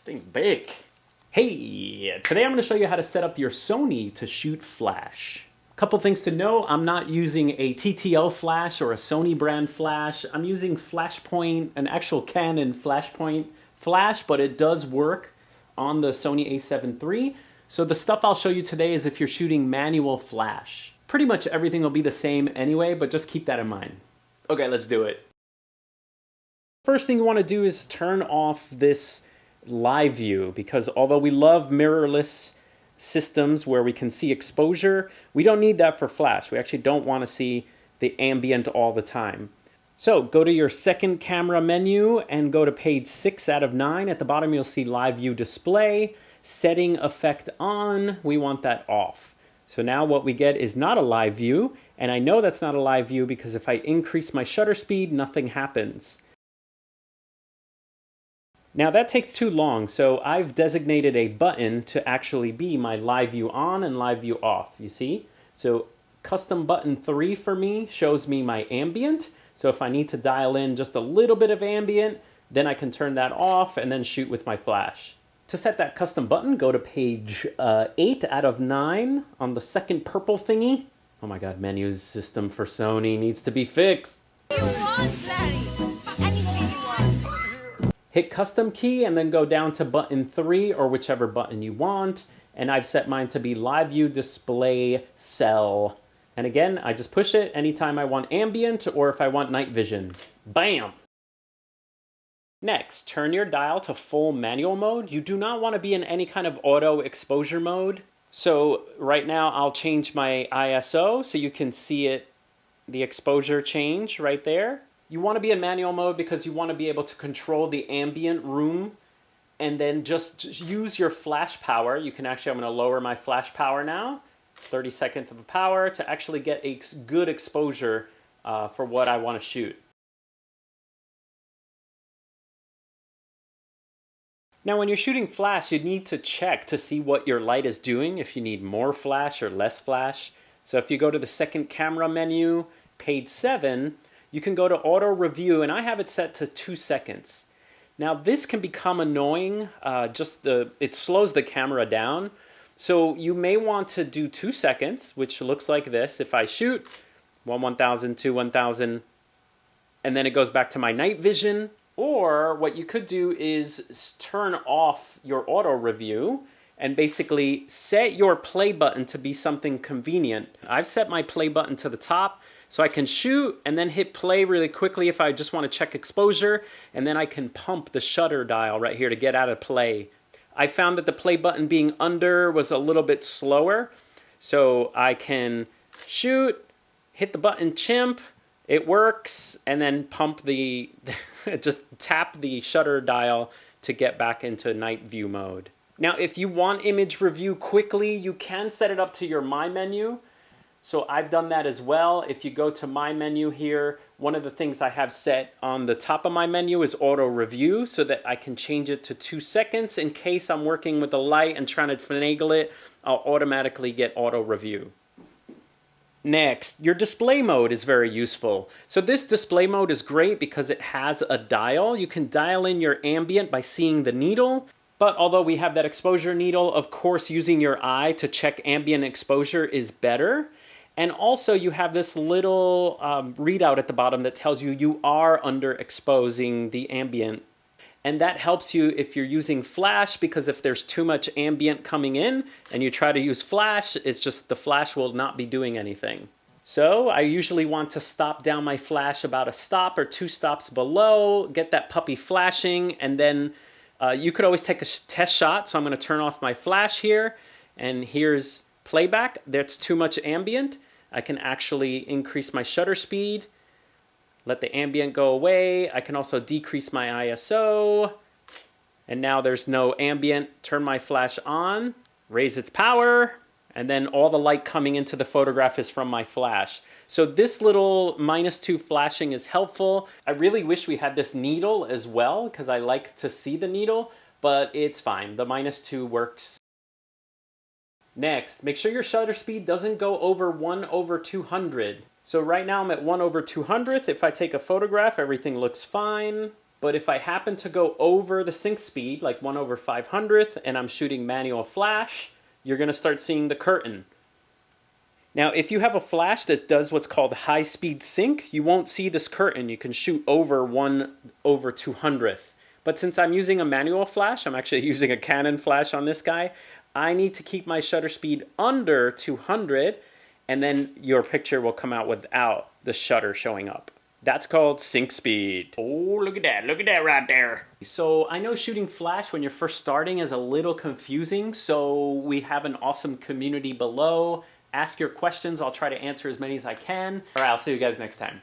thing's big. Hey, today I'm going to show you how to set up your Sony to shoot flash. Couple things to know, I'm not using a TTL flash or a Sony brand flash. I'm using Flashpoint, an actual Canon Flashpoint flash, but it does work on the Sony a7 III. So the stuff I'll show you today is if you're shooting manual flash. Pretty much everything will be the same anyway, but just keep that in mind. Okay, let's do it. First thing you want to do is turn off this live view, because although we love mirrorless systems where we can see exposure, we don't need that for flash. We actually don't want to see the ambient all the time. So go to your second camera menu and go to page 6 out of 9. At the bottom you'll see live view display, setting effect on. We want that off. So now what we get is not a live view, and I know that's not a live view because if I increase my shutter speed, nothing happens. Now that takes too long, so I've designated a button to actually be my live view on and live view off, you see? So custom button 3 for me shows me my ambient. So if I need to dial in just a little bit of ambient, then I can turn that off and then shoot with my flash. To set that custom button, go to page 8 out of 9 on the second purple thingy. Oh my god, menu system for Sony needs to be fixed. You want, Larry? Anything you want. Hit custom key and then go down to button 3 or whichever button you want. And I've set mine to be live view display cell. And again, I just push it anytime I want ambient or if I want night vision. Bam! Next, turn your dial to full manual mode. You do not want to be in any kind of auto exposure mode. So right now I'll change my ISO so you can see it, the exposure change right there. You want to be in manual mode because you want to be able to control the ambient room and then just use your flash power. You can actually, I'm going to lower my flash power now, 32nd of a power, to actually get a good exposure for what I want to shoot. Now when you're shooting flash, you need to check to see what your light is doing, if you need more flash or less flash. So if you go to the second camera menu, page 7, you can go to auto review, and I have it set to 2 seconds. Now this can become annoying, it slows the camera down. So you may want to do 2 seconds, which looks like this. If I shoot 1,000, 2, 1,000, and then it goes back to my night vision. Or what you could do is turn off your auto review and basically set your play button to be something convenient. I've set my play button to the top so I can shoot and then hit play really quickly if I just want to check exposure, and then I can pump the shutter dial right here to get out of play. I found that the play button being under was a little bit slower, so I can shoot, hit the button chimp, it works, and then pump the, just tap the shutter dial to get back into night view mode. Now if you want image review quickly, you can set it up to your My menu. So I've done that as well. If you go to My menu here, one of the things I have set on the top of my menu is auto review so that I can change it to 2 seconds in case I'm working with a light and trying to finagle it, I'll automatically get auto review. Next, your display mode is very useful. So this display mode is great because it has a dial. You can dial in your ambient by seeing the needle. But although we have that exposure needle, of course using your eye to check ambient exposure is better. And also you have this little readout at the bottom that tells you you are underexposing the ambient. And that helps you if you're using flash, because if there's too much ambient coming in and you try to use flash, it's just the flash will not be doing anything. So I usually want to stop down my flash about a stop or 2 stops below, get that puppy flashing, and then you could always take a test shot. So I'm going to turn off my flash here, and here's playback. That's too much ambient. I can actually increase my shutter speed, let the ambient go away. I can also decrease my ISO, and now there's no ambient. Turn my flash on, raise its power, and then all the light coming into the photograph is from my flash. So this little -2 flashing is helpful. I really wish we had this needle as well because I like to see the needle, but it's fine. The -2 works. Next, make sure your shutter speed doesn't go over 1/200. So right now I'm at 1/200. If I take a photograph, everything looks fine. But if I happen to go over the sync speed, like 1/500th, and I'm shooting manual flash, you're going to start seeing the curtain. Now, if you have a flash that does what's called high-speed sync, you won't see this curtain. You can shoot over 1/200th. But since I'm using a manual flash, I'm actually using a Canon flash on this guy, I need to keep my shutter speed under 200, and then your picture will come out without the shutter showing up. That's called sync speed. Oh, look at that right there. So I know shooting flash when you're first starting is a little confusing, so we have an awesome community below. Ask your questions, I'll try to answer as many as I can. All right, I'll see you guys next time.